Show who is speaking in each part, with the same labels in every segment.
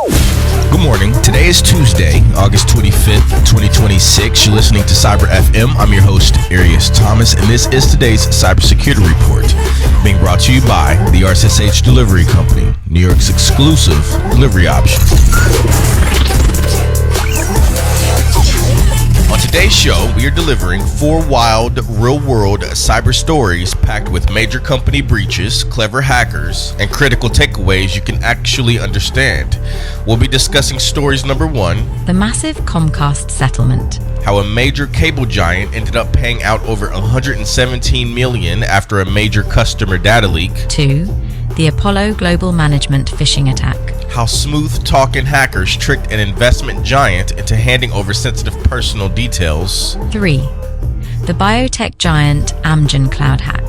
Speaker 1: Good morning. Today is Tuesday, August 25th, 2026. You're listening to Cyber FM. I'm your host, Arias Thomas, and this is today's Cybersecurity Report, being brought to you by the R.S.S.H Delivery Company, New York's exclusive delivery option. On today's show, we are delivering 4 wild, real-world cyber stories packed with major company breaches, clever hackers, and critical takeaways you can actually understand. We'll be discussing stories number 1,
Speaker 2: the massive Comcast settlement.
Speaker 1: How a major cable giant ended up paying out over $117 million after a major customer data leak.
Speaker 2: 2, the Apollo Global Management Phishing attack.
Speaker 1: How smooth-talking hackers tricked an investment giant into handing over sensitive personal details.
Speaker 2: 3, the biotech giant Amgen Cloud Hack.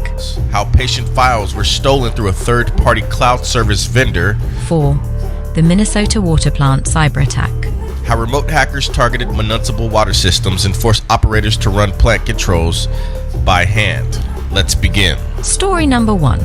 Speaker 1: How patient files were stolen through a third-party cloud service vendor.
Speaker 2: 4, the Minnesota water plant cyber attack.
Speaker 1: How remote hackers targeted municipal water systems and forced operators to run plant controls by hand. Let's begin.
Speaker 2: Story number 1.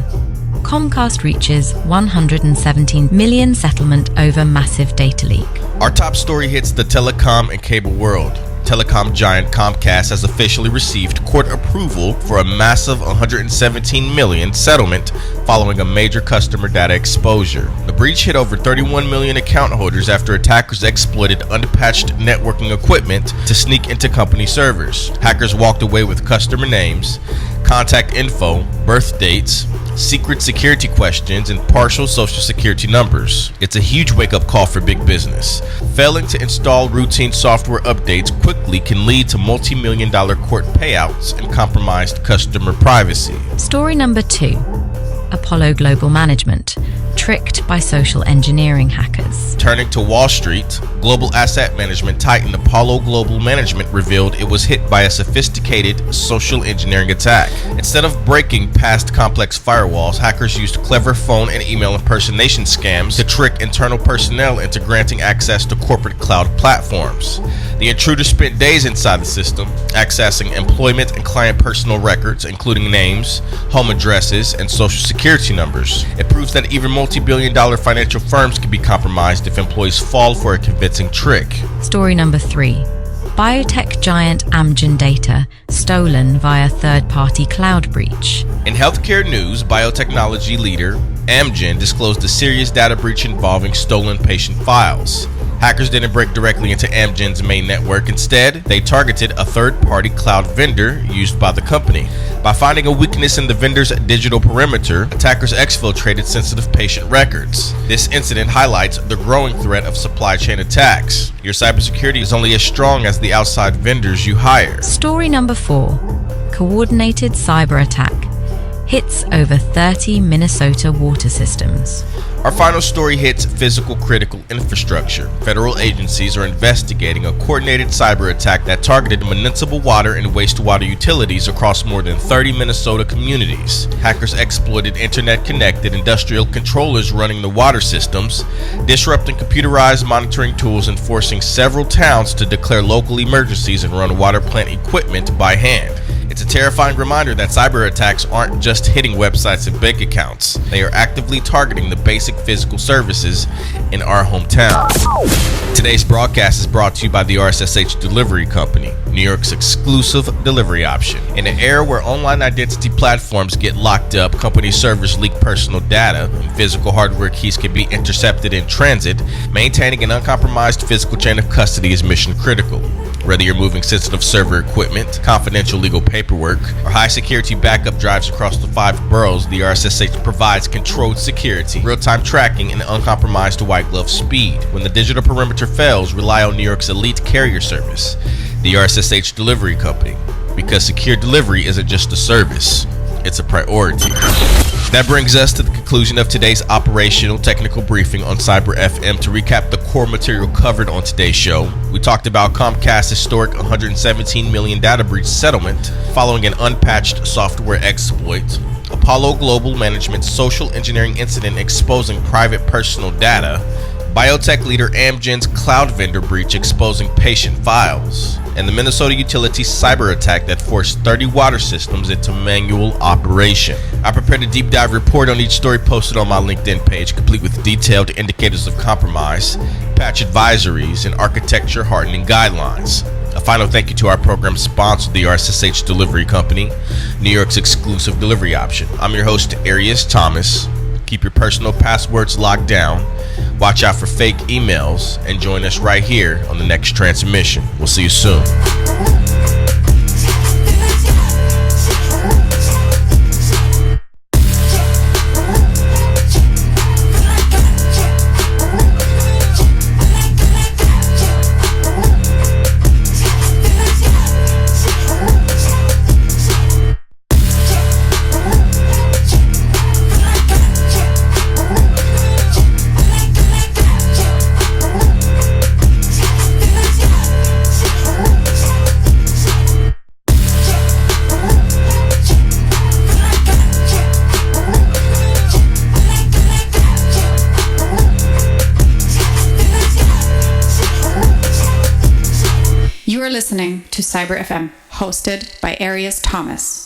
Speaker 2: Comcast reaches $117 million settlement over massive data leak.
Speaker 1: Our top story hits the telecom and cable world. Telecom giant Comcast has officially received court approval for a massive $117 million settlement following a major customer data exposure. The breach hit over 31 million account holders after attackers exploited unpatched networking equipment to sneak into company servers. Hackers walked away with customer names, contact info, birth dates, secret security questions, and partial social security numbers. It's a huge wake-up call for big business. Failing to install routine software updates quickly can lead to multi-million-dollar court payouts and compromised customer privacy.
Speaker 2: Story number 2. Apollo Global Management, tricked by social engineering hackers.
Speaker 1: Turning to Wall Street, global asset management titan Apollo Global Management revealed it was hit by a sophisticated social engineering attack. Instead of breaking past complex firewalls, hackers used clever phone and email impersonation scams to trick internal personnel into granting access to corporate cloud platforms. The intruders spent days inside the system, accessing employment and client personal records, including names, home addresses, and social security numbers. It proves that even multi-billion-dollar financial firms can be compromised if employees fall for a convincing trick.
Speaker 2: Story number 3. Biotech giant Amgen data stolen via third-party cloud breach.
Speaker 1: In healthcare news, biotechnology leader Amgen disclosed a serious data breach involving stolen patient files. Hackers didn't break directly into Amgen's main network. Instead, they targeted a third-party cloud vendor used by the company. By finding a weakness in the vendor's digital perimeter, attackers exfiltrated sensitive patient records. This incident highlights the growing threat of supply chain attacks. Your cybersecurity is only as strong as the outside vendors you hire.
Speaker 2: Story number 4. Coordinated cyber attack hits over 30 Minnesota water systems.
Speaker 1: Our final story hits physical critical infrastructure. Federal agencies are investigating a coordinated cyber attack that targeted municipal water and wastewater utilities across more than 30 Minnesota communities. Hackers exploited internet-connected industrial controllers running the water systems, disrupting computerized monitoring tools and forcing several towns to declare local emergencies and run water plant equipment by hand. It's a terrifying reminder that cyber attacks aren't just hitting websites and bank accounts. They are actively targeting the basic physical services in our hometown. Today's broadcast is brought to you by the R.S.S.H Delivery Company, New York's exclusive delivery option. In an era where online identity platforms get locked up, company servers leak personal data, and physical hardware keys can be intercepted in transit, maintaining an uncompromised physical chain of custody is mission critical. Whether you're moving sensitive server equipment, confidential legal paperwork, or high-security backup drives across the 5 boroughs, the R.S.S.H provides controlled security, real-time tracking, and uncompromised white-glove speed. When the digital perimeter fails, rely on New York's elite carrier service, the R.S.S.H Delivery Company, because secure delivery isn't just a service, it's a priority. That brings us to the conclusion of today's operational technical briefing on Cyber FM. To recap the core material covered on today's show, we talked about Comcast's historic $117 million data breach settlement following an unpatched software exploit, Apollo Global Management's social engineering incident exposing private personal data, biotech leader Amgen's cloud vendor breach exposing patient files, and the Minnesota utility cyber attack that forced 30 water systems into manual operation. I prepared a deep dive report on each story posted on my LinkedIn page, complete with detailed indicators of compromise, patch advisories, and architecture hardening guidelines. A final thank you to our program sponsor, the R.S.S.H Delivery Company, New York's exclusive delivery option. I'm your host, Arias Thomas. Keep your personal passwords locked down, watch out for fake emails, and join us right here on the next transmission. We'll see you soon.
Speaker 3: You are listening to Cyber FM, hosted by Arias Thomas.